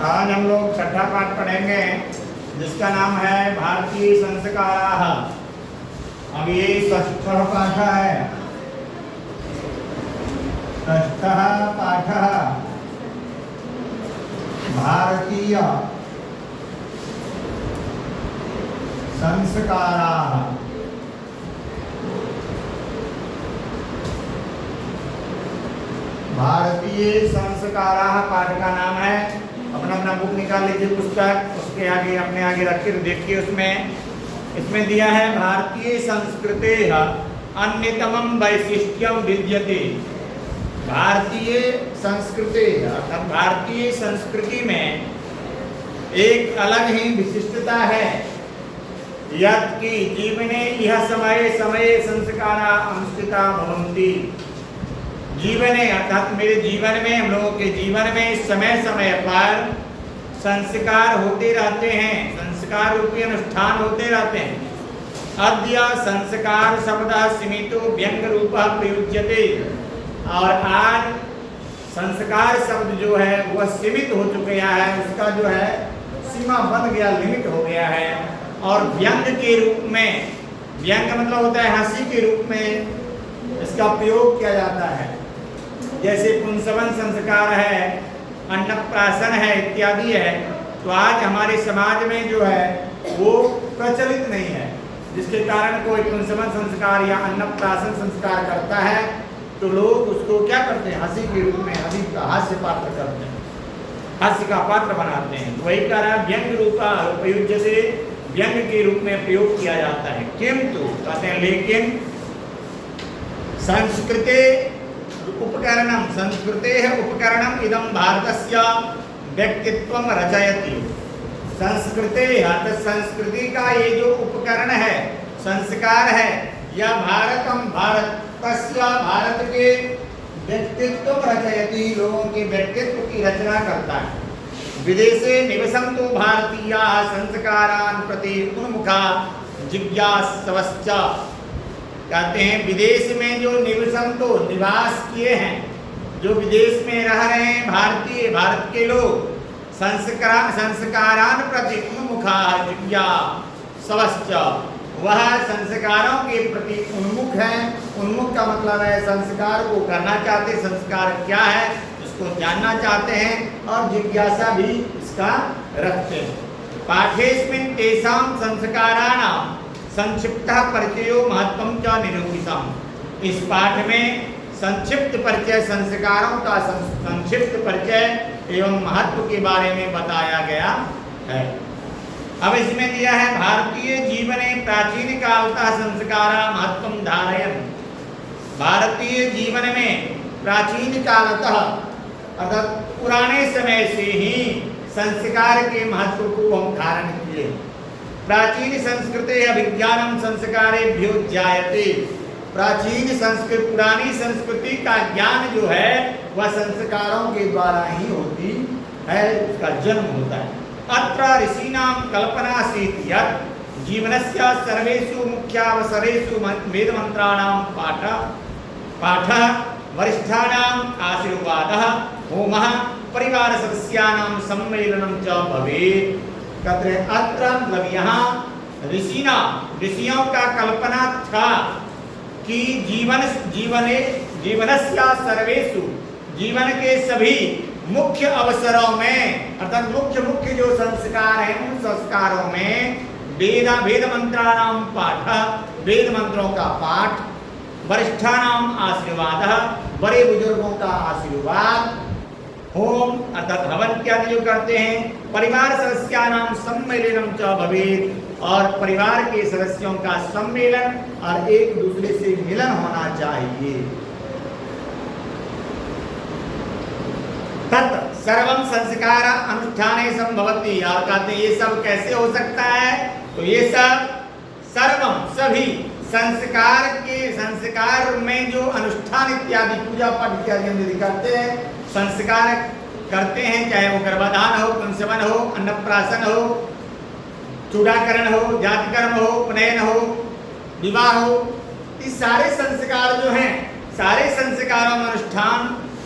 आज हम लोग छठा पाठ पढ़ेंगे जिसका नाम है भारतीय संस्काराः। अब ये षष्ठः पाठः है। षष्ठः पाठः भारतीय संस्काराः। भारतीय संस्काराः पाठ का नाम है। अपना अपना बुक निकाल लीजिए, पुस्तक उसके आगे अपने आगे रख कर देखिए। इसमें दिया है भारतीय संस्कृतेः अन्यतमं वैशिष्ट्यं विद्यते। भारतीय संस्कृति अर्थात भारतीय संस्कृति में एक अलग ही विशिष्टता है। यत् कि जीवने यह समये समये संस्कारा अनुष्ठिता भवन्ति। जीवने अर्थात मेरे जीवन में, हम लोगों के जीवन में समय समय पर संस्कार होते रहते हैं, संस्कार रूपी अनुष्ठान होते रहते हैं। अद्य संस्कार शब्दः सीमितो व्यंग रूपः प्रयुज्यते। और आज संस्कार शब्द जो है वह सीमित हो चुका है, उसका जो है सीमा बन गया, लिमिट हो गया है। और व्यंग के रूप में, व्यंग मतलब होता है हंसी के रूप में इसका प्रयोग किया जाता है। जैसे पुंसवन संस्कार है, अन्नप्राशन है इत्यादि है। तो आज हमारे समाज में जो है वो प्रचलित नहीं है, जिसके कारण कोई पुंसवन संस्कार या अन्नप्राशन संस्कार करता है तो लोग उसको क्या करते हैं, हंसी के रूप में, हंसी का हास्य पात्र करते हैं, हास्य का पात्र बनाते हैं। तो वही कारण व्यंग रूपा प्रयुज्य से व्यंग के रूप में प्रयोग किया जाता है। किंतु कहते हैं लेकिन संस्कृते उपकरणम, संस्कृतेः उपकरणम इदं भारतस्य व्यक्तित्वं रचयति। संस्कृते अर्थात संस्कृति का ये जो उपकरण है, संस्कार है, यह भारत के व्यक्तित्व रचयति, लोगों के व्यक्तित्व की रचना करता है। विदेशे निवसन्तु भारतीयाः संस्कारान् प्रति उन्मुखा जिज्ञासवश्च। कहते हैं विदेश में जो निवसन्तु निवास किए हैं, जो विदेश में रह रहे हैं भारतीय, भारत के लोग, संस्कारान् प्रति उन्मुखा जिज्ञासवश्च, वह संस्कारों के प्रति उन्मुख है। उन्मुख का मतलब है संस्कार को करना चाहते, संस्कार क्या है उसको जानना चाहते हैं और जिज्ञासा भी इसका रखते हैं। पाठेस्मिन् तेषां संस्काराणां संक्षिप्तः परिचयो महत्वं च निरूपितम्। इस पाठ में संक्षिप्त परिचय, संस्कारों का संक्षिप्त परिचय एवं महत्व के बारे में बताया गया है। अब इसमें दिया है भारतीय जीवने प्राचीन कालतः संस्कारा महत्वं धारयन्। भारतीय जीवन में प्राचीन कालतः अर्थात पुराने समय से ही संस्कार के महत्व को हम धारण किए। प्राचीन संस्कृते अभिज्ञानम संस्कारेभ्यो जायते। प्राचीन संस्कृति, पुरानी संस्कृति का ज्ञान जो है वह संस्कारों के द्वारा ही होती है, उसका जन्म होता है। अत्र ऋषीणां कल्पनासीत् यत् जीवनस्य सर्वेषु मुख्यावसरेषु वेदमन्त्राणां पाठः वरिष्ठानाम् आशीर्वादः होमः परिवारसदस्यानां सम्मेलनं च भवेत्। कहते हैं अत्र मतलब यहाँ ऋषियों का कल्पना था कि जीवनस्य सर्वेषु, जीवन के सभी मुख्य अवसरों में अर्थात मुख्य जो संस्कार हैं उन संस्कारों में वेद मंत्राणां पाठ, वेद मंत्रों का पाठ, वरिष्ठानां आशीर्वादः, बड़े बुजुर्गों का आशीर्वाद, होम अर्थात हवन इत्यादि जो करते हैं, परिवार सदस्यानां सम्मेलनं च भवेत्, और परिवार के सदस्यों का सम्मेलन और एक दूसरे से मिलन होना चाहिए। तत् सर्वं संस्कार अनुष्ठाने संभवति। और कहते हैं ये सब कैसे हो सकता है, तो ये सब सर्वम सभी संस्कार में जो अनुष्ठान इत्यादि पूजा पाठ इत्यादि हम यदि करते हैं, संस्कार करते हैं, चाहे वो गर्भाधान हो, पुंसवन हो, अन्नप्राशन हो, चूड़ाकरण हो, जातिकर्म हो, उपनयन हो, विवाह हो, इस सारे संस्कार जो हैं, सारे संस्कारों में अनुष्ठान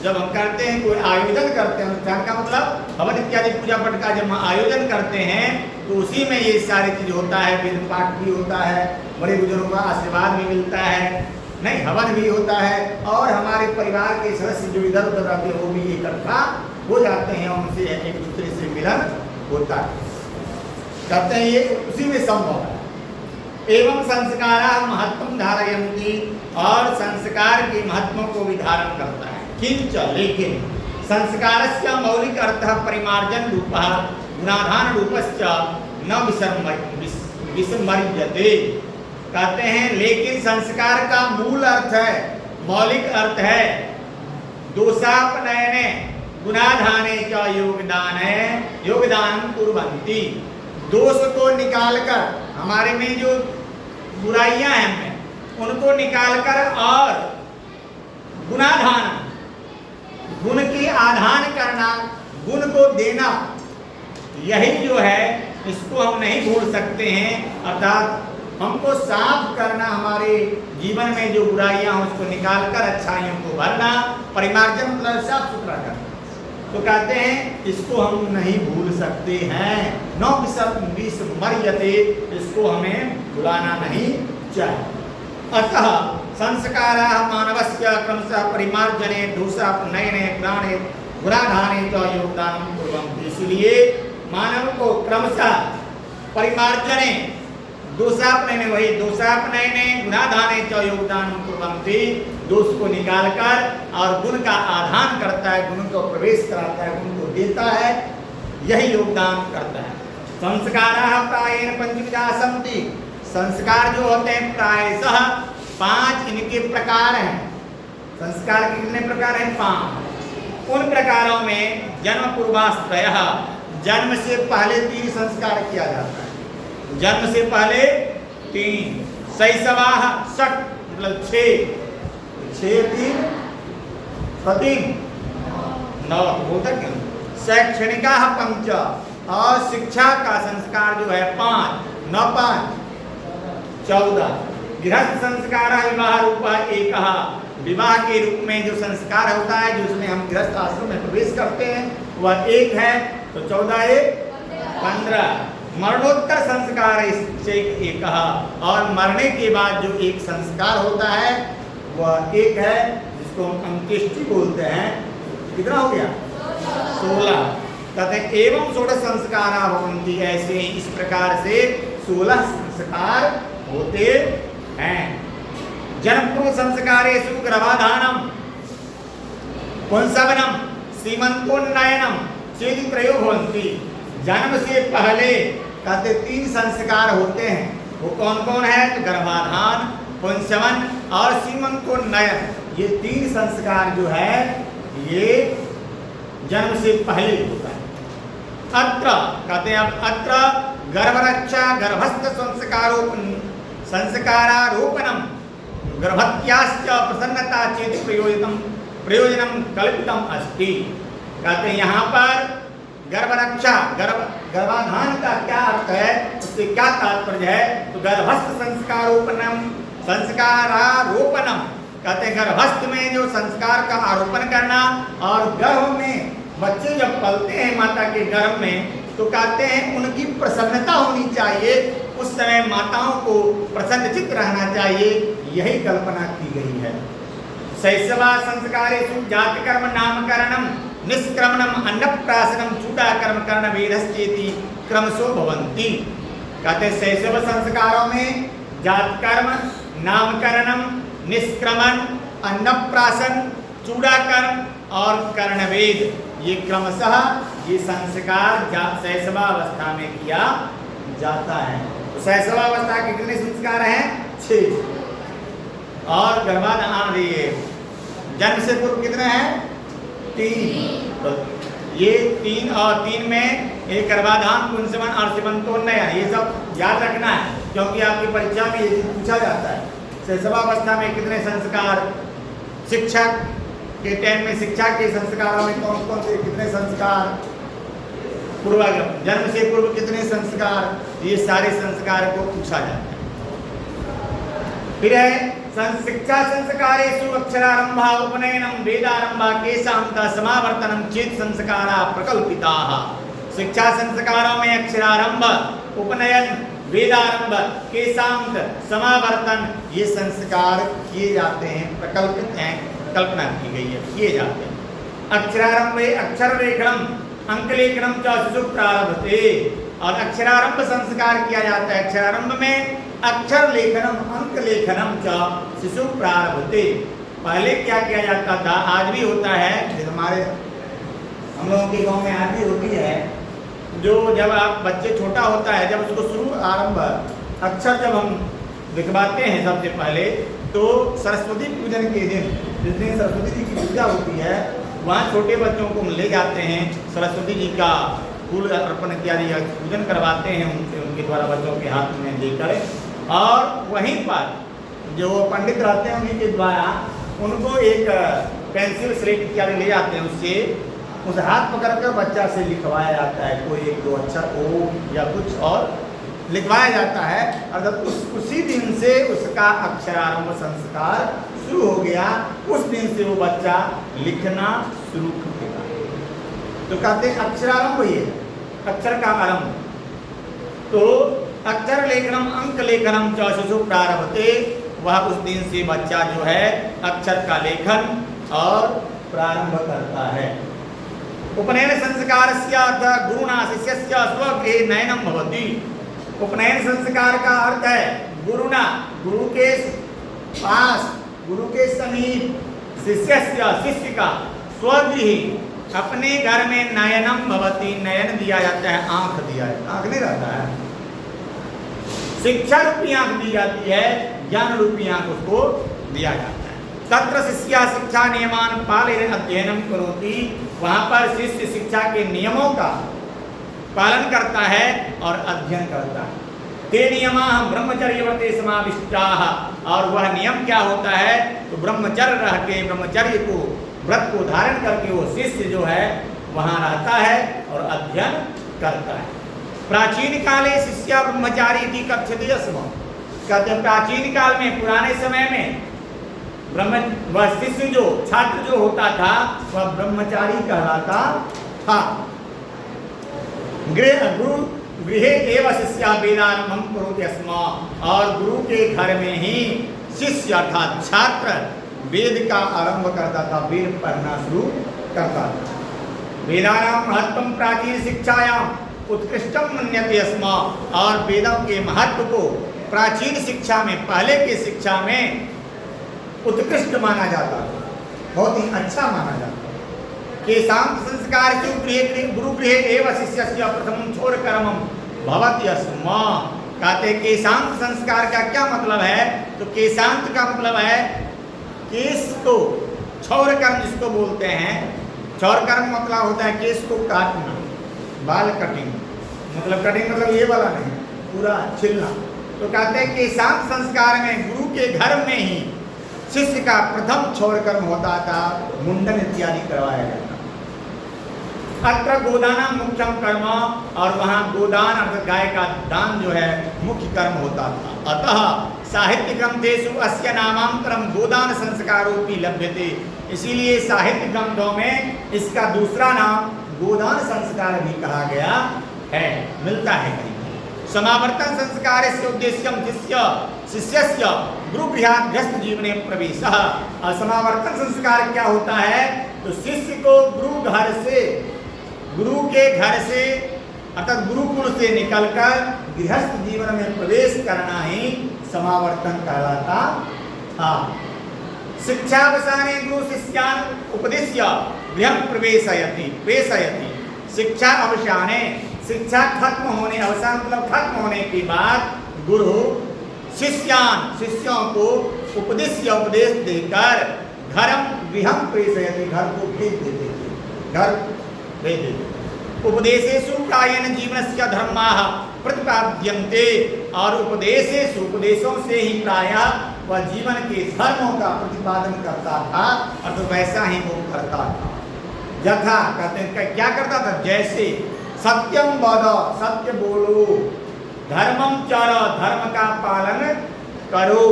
जब हम करते हैं, कोई आयोजन करते हैं, अनुष्ठान का मतलब हवन इत्यादि पूजा पाठ का जब हम आयोजन करते हैं तो उसी में ये सारी चीज होता है, वेद पाठ भी होता है, बड़े बुजुर्गों का आशीर्वाद भी मिलता है, नहीं हवन भी होता है, और हमारे परिवार के सदस्य जो इधर उधर रहते हैं वो भी इकट्ठा हो जाते हैं, उनसे एक दूसरे से मिलन होता है। कहते हैं ये उसी में संभव है। एवं संस्कार महत्व धारयन्ति, और संस्कार के महत्व को भी धारण करता है। किंच लेकिन संस्कारस्य मौलिक अर्थः परिमार्जन रूपः गुणाधान रूपश्च न विस्मर्यते। कहते हैं लेकिन संस्कार का मूल अर्थ है, मौलिक अर्थ है दोषापनयने गुणाधाने च योगदान है, योगदान कुर्वन्ति। दोष को निकालकर, हमारे में जो बुराइयां हैं हमें उनको निकालकर, और गुणाधान, गुण की आधान करना, गुण को देना, यही जो है इसको हम नहीं भूल सकते हैं। अर्थात हमको साफ करना, हमारे जीवन में जो बुराइयां हैं उसको निकालकर अच्छाइयों को भरना, परिमार्जन मतलब साफ सुथरा करना। तो कहते हैं इसको हम नहीं भूल सकते हैं, न विस्मर्यते, इसको हमें भुलाना नहीं चाहिए। अतः संस्काराः मानवस्य क्रमशः परिमार्जने दोषापनयने ज्ञाने गुणाधाने च योगदानं कुर्वन्ति। इसलिए मानव को क्रमशः परिमार्जने दोषापनयने, वही दोषापनयने गुणाधाने च योगदानं कुर्वन्ति, दोष को निकालकर और गुण का आधान करता है, गुण को प्रवेश कराता है, गुण को देता है, यही योगदान करता है। संस्काराः प्रायेण पंचविधा सन्ति, संस्कार जो होते हैं प्रायशः 5 इनके प्रकार हैं। संस्कार के कितने प्रकार हैं? 5। उन प्रकारों में जन्म पूर्वाश्रयः, जन्म से पहले 3 संस्कार किया जाता है। जन्म से पहले 3, शैशवाः 6 मतलब 6, 3 9 होता क्यों? शैक्षणिकाः 5, और शिक्षा का संस्कार जो है 5, 9 5 14। गृहस्थ संस्कार विवाह रूपा 1, विवाह के रूप में जो संस्कार होता है, जिसमें हम गृहस्थ आश्रम में प्रवेश करते हैं, वह 1 है, तो 14 1 15। मरणोत्तर संस्कार 1, और मरने के बाद जो एक संस्कार होता है वह 1 है, जिसको हम अंत्येष्टि बोलते हैं। कितना हो गया? 16। कहते हैं एवं 16 संस्कार भवन्ति, ऐसे इस प्रकार से 16 संस्कार होते हैं। जन्मपूर्व संस्कारेषु गर्भाधानम, पुंसवनम, सीमंतोन्नयनम चेति त्रयो भवन्ति। जन्म से पहले कहते 3 संस्कार होते हैं। वो कौन कौन है? तो गर्भाधान, पुंसवन और सीमंतोन्नयन, ये 3 संस्कार जो है ये जन्म से पहले होता है। अत्र कहते हैं, अब अत्र गर्भरक्षा गर्भस्थ संस्कारारोपणम गर्भत्याश्च प्रसन्नता चेत प्रयोजनम कल्पितम अस्ति। कहते हैं यहाँ पर गर्भरक्षा, गर्भाधान का क्या अर्थ है, उससे क्या तात्पर्य है? तो गर्भस्थ संस्कारारोपणम, कहते हैं गर्भस्थ में जो संस्कार का आरोपण करना, और गर्भ में बच्चे जब पलते हैं माता के गर्भ में, तो कहते हैं उनकी प्रसन्नता होनी चाहिए, उस समय माताओं को प्रसन्नचित्त रहना चाहिए, यही कल्पना की गई है। शैशवा संस्कारेषु जातकर्म नामकरणम निष्क्रमणम अन्नप्राशनम चूडाकर्म कर्ण वेदश्चेति क्रमशो भवन्ति। कहते हैं शैशव संस्कारों में जातकर्म, नामकरणम, निष्क्रमण, अन्नप्राशन, चूडाकर्म और कर्णवेद, ये क्रमशः ये संस्कार शैशवावस्था में किया जाता है। तो शैशवावस्था के कितने संस्कार हैं? 6। और गर्भाधान ये जन्म से पूर्व कितने हैं? 3। तो ये 3 और 3 में एक गर्भाधान, पुंसवन और सीमंतोन्नयन, ये सब याद रखना है, क्योंकि आपकी परीक्षा में ये पूछा जाता है। शैशवावस्था में कितने संस्कार, शिक्षा के टाइम में शिक्षा के संस्कारों में कौन कौन से कितने संस्कार, पूर्वागम जन्म से पूर्व कितने संस्कार, ये सारे संस्कार को पूछा जाता है। फिर है शिक्षा संस्कारेषु अक्षरारंभ उपनयनम वेदारंभ केशांत समावर्तनम चेत संस्कारा प्रकल्पिताः। शिक्षा संस्कारों में अक्षरारंभ, उपनयन, वेदारंभ, केशांत, समावर्तन ये संस्कार किए जाते हैं, प्रकल्पित हैं, कल्पना की गई है, किए जाते हैं। अक्षरारंभ अक्षर लेखनम अंक लेखनम च शिशु प्रारभते, और अक्षरारंभ संस्कार किया जाता है। अक्षरारंभ में अक्षर लेखनम अंक लेखनम च शिशु प्रारभते। पहले क्या किया जाता था, आज भी होता है, हमारे हम लोगों के गांव में आज भी होती है, जो जब आप बच्चे छोटा होता है, जब उसको शुरू आरंभ अक्षर जब हम लिखवाते हैं सबसे पहले, तो सरस्वती पूजन के दिन, जिस दिन सरस्वती जी की पूजा होती है, वहाँ छोटे बच्चों को ले जाते हैं, सरस्वती जी का फूल अर्पण इत्यादि पूजन करवाते हैं उनसे, उनके द्वारा बच्चों के हाथ में देकर, और वहीं पर जो पंडित रहते हैं उन्हीं के द्वारा उनको एक पेंसिल स्लेट इत्यादि ले जाते हैं, उससे उस हाथ पकड़कर बच्चा से लिखवाया जाता है, कोई एक दो अक्षर ओ या कुछ और लिखवाया जाता है। अगर उसी दिन से उसका अक्षरारंभ संस्कार शुरू हो गया, उस दिन से वो बच्चा लिखना शुरू करेगा। तो कहते हैं अक्षरारंभ ये अक्षर का आरंभ। तो अक्षर लेखनम अंक लेखनम च शिशु प्रारभते, वह उस दिन से बच्चा जो है अक्षर का लेखन और प्रारंभ करता है। उपनयन संस्कारस्य अर्थः गुरुणा शिष्यस्य स्वगृहे नयनम भवति। उपनयन संस्कार का अर्थ है गुरुणा, गुरु के पास, गुरु के समीप, शिष्यस्य शिष्य का, स्वगृहे अपने घर में नयनम भवति, नयन दिया जाता है, आंख दिया जाता है, आंख नहीं रहता है, शिक्षा रूपी आंख दी जाती है, ज्ञान रूपी आंख उसको दिया जाता है। तत्र शिष्य शिक्षा नियमान पालन अध्ययनम करोति, वहाँ पर शिष्य शिक्षा के नियमों का पालन करता है और अध्ययन करता है। ते नियमा ब्रह्मचर्य व्रते समाविष्टाः, और वह नियम क्या होता है, तो ब्रह्मचर्य रह के, ब्रह्मचर्य को, व्रत को धारण करके वो शिष्य जो है वहाँ रहता है और अध्ययन करता है। प्राचीन काले शिष्य ब्रह्मचारी इति कथ्यते स्म, कहते हैं प्राचीन काल में, पुराने समय में वह शिष्य जो, छात्र जो होता था वह ब्रह्मचारी कहलाता था। गृहे एव शिष्य वेदारंभम करोति स्म, और गुरु के घर में ही शिष्य अर्थात छात्र वेद का आरंभ करता था, वेद पढ़ना शुरू करता था। वेदानां महत्वं प्राचीन शिक्षायां उत्कृष्टम मन्यते स्म, और वेदों के महत्व को प्राचीन शिक्षा में, पहले की शिक्षा में उत्कृष्ट माना जाता था, बहुत ही अच्छा माना जाता था। केशांत संस्कार गुरु गृहे एव शिष्यस्य प्रथमं छोर कर्मं भवति स्म, कहते केशांत संस्कार का क्या मतलब है, तो केशांत का मतलब है केश को, छौर कर्म जिसको बोलते हैं, छौर कर्म मतलब होता है केश को काटना, बाल कटिंग, मतलब कटिंग मतलब ये वाला नहीं, पूरा छिलना। तो कहते हैं केशांत संस्कार में गुरु के घर में ही शिष्य का प्रथम छौर कर्म होता था, मुंडन इत्यादि करवाया जाता। अत्र गोदाना मुख्यम कर्म, और वहाँ गोदान अर्थात गाय का दान जो है मुख्य कर्म होता था। अतः साहित्य ग्रंथेषु अस्य नामांतरम गोदान संस्कारोपि लभ्यते, इसीलिए साहित्य ग्रंथों में इसका दूसरा नाम गोदान संस्कार भी कहा गया है, मिलता है कहीं। समावर्तन संस्कार से उद्देश्यम शिष्यस्य गुरुगृहात् गृहस्थ जीवने प्रवेशः, और समावर्तन संस्कार क्या होता है, तो शिष्य को गुरु के घर से अर्थात गुरुकुल से निकलकर गृहस्थ जीवन में प्रवेश करना ही समावर्तन कहलाता था। शिक्षावसाने गुरु शिष्यान उपदेश्य गृहं प्रेषयति, शिक्षा अवसाने, शिक्षा खत्म होने, अवसान मतलब खत्म होने के बाद गुरु शिष्यों को उपदेश देकर घरम गृहं प्रेषयति, घर को भेज देते थे, घर भेज देते। उपदेशेषु प्रायेण जीवनस्य धर्माः प्रतिपाद्यन्ते, और उपदेशों से ही प्रायः वह जीवन के धर्मों का प्रतिपादन करता था, और तो वैसा ही वो करता था। यथा कहते हैं क्या करता था, जैसे सत्यम वद, सत्य बोलो, धर्मम चर, धर्म का पालन करो,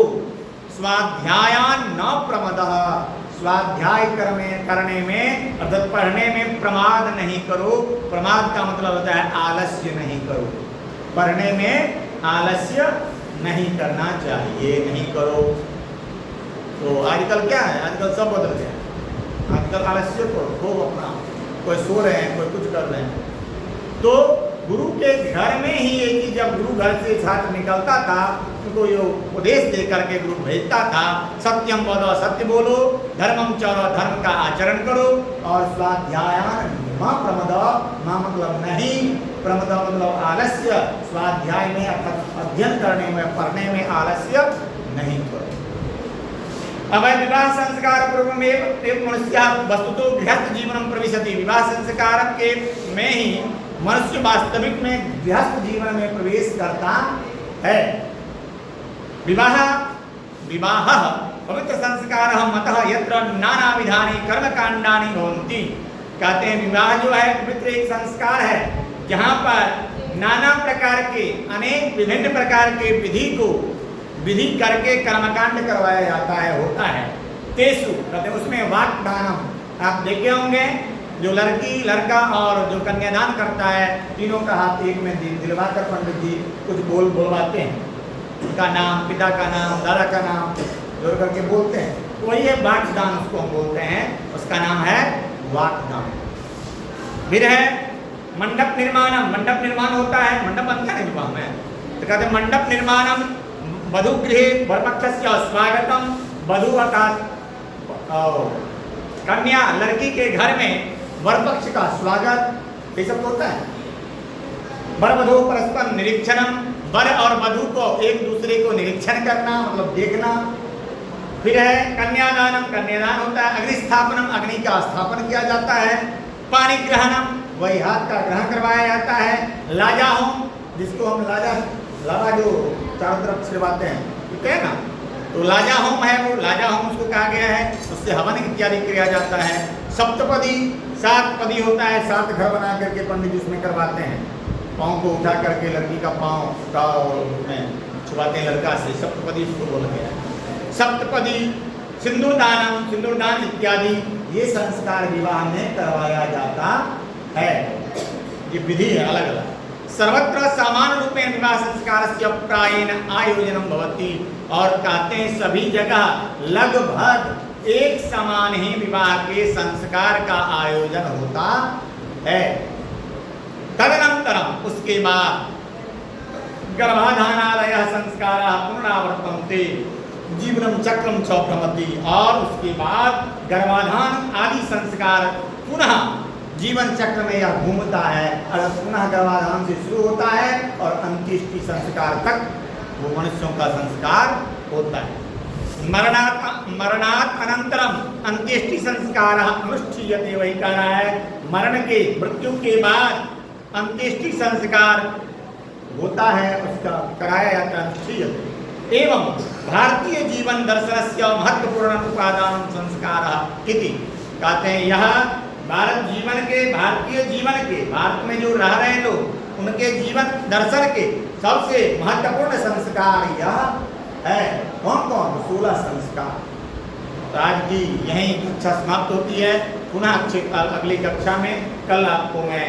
स्वाध्यायान न प्रमदः, स्वाध्याय करने में अर्थात पढ़ने में प्रमाद नहीं करो। प्रमाद का मतलब होता है आलस्य नहीं करो, पढ़ने में आलस्य नहीं करना चाहिए, नहीं करो। तो आजकल क्या है, आजकल सब बदल गया। आजकल आलस्य करो, हो अपना, कोई सो रहे हैं, कोई कुछ कर रहे हैं। तो गुरु के घर में ही ये चीज, जब गुरु घर से छात्र निकलता था उनको ये उपदेश दे करके गुरु भेजता था, सत्यम वद, सत्य बोलो, धर्मम चरो, धर्म का आचरण करो, और स्वाध्यायान न प्रमद, न मतलब नहीं, प्रमद मतलब आलस्य, स्वाध्याय में अर्थात अध्ययन करने में, पढ़ने में आलस्य नहीं करो। अब विवाह संस्कार पूर्व में मनुष्य वस्तुतो गृहस्थ जीवन प्रविशति, विवाह संस्कार के में ही मनुष्य वास्तविक में गृहस्थ जीवन में प्रवेश करता है। विवाह विवाह पवित्र संस्कार मतः यत्र नाना विधानि कर्म कांडानि भवन्ति, कहते हैं विवाह जो है पवित्र एक संस्कार है जहाँ पर नाना प्रकार के, अनेक विभिन्न प्रकार के विधि करके कर्मकांड करवाया जाता है, होता है। तेसु कहते हैं उसमें वाक्दानम, आप देखे होंगे जो लड़की लड़का और जो कन्यादान करता है, तीनों का हाथ एक में दिलवाकर पंडित जी कुछ बोलवाते हैं, उनका नाम, पिता का नाम, दादा का नाम जोड़ करके बोलते हैं, वही है वाक्दान, उसको हम बोलते हैं, उसका नाम है वाक्दान। फिर है मंडप निर्माणम, मंडप निर्माण होता है, मंडप बनता है विवाह में, तो कहते हैं मंडप निर्माणम वधुगृहे वरपक्षस्य स्वागतम, वधु अर्थात कन्या लड़की के घर में वरपक्ष का स्वागत, ये सब होता है। वर वधु परस्पर निरीक्षणम, वर और वधु को एक दूसरे को निरीक्षण करना मतलब देखना। फिर है कन्यादानम, कन्यादान होता है। अग्नि स्थापनम, अग्नि का स्थापन किया जाता है। पाणी ग्रहणम, वही हाथ का ग्रहण करवाया जाता है। लाजा होम, जिसको हम लावा जो चारों तरफ छिड़वाते हैं, ठीक है ना, तो लाजा होम है, वो लाजा होम उसको कहा गया है, उससे हवन इत्यादि किया जाता है। सप्तपदी, 7 पदी होता है, 7 घर बना करके पंडित जी उसमें करवाते हैं, पाँव को उठा करके लड़की का पाँव छुपाते हैं लड़का से, सप्तपदी उसको बोला गया है। सप्तपदी, सिंदूरदानम, सिंदूरदान इत्यादि ये संस्कार विवाह में करवाया जाता है। ये विधि है अलग अलग। सर्वत्र समान रूपेण विवाह संस्कारस्य प्रायेण आयोजनम भवति, और कहते हैं सभी जगह लगभग एक समान ही विवाह के संस्कार का आयोजन होता है। तदनंतरम, उसके बाद गर्भाधानादयः संस्काराः पुनरावर्तन्ते जीवनम चक्रम च भ्रमति, और उसके बाद गर्भाधान आदि संस्कार पुनः जीवन चक्र में यह घूमता है, और पुनः गर्भाधान से शुरू होता है और अंत्येष्टि संस्कार तक वो मनुष्यों का संस्कार होता है। मरणात् अनंतरम अंत्येष्टि संस्कार अनुष्ठीयते, वही कह रहा है मरण के, मृत्यु के बाद अंत्येष्टि संस्कार होता है, उसका कराया जाता है, अनुष्ठीयते। एवं भारतीय जीवन दर्शनस्य महत्वपूर्ण उपादान संस्कार इति, कहते हैं यह भारतीय जीवन के, भारत में जो रह रहे लोग उनके जीवन दर्शन के सबसे महत्वपूर्ण संस्कार यह है। कौन कौन? 16 संस्कार। तो आज की यही कक्षा समाप्त होती है। पुनः अगली कक्षा में कल आपको मैं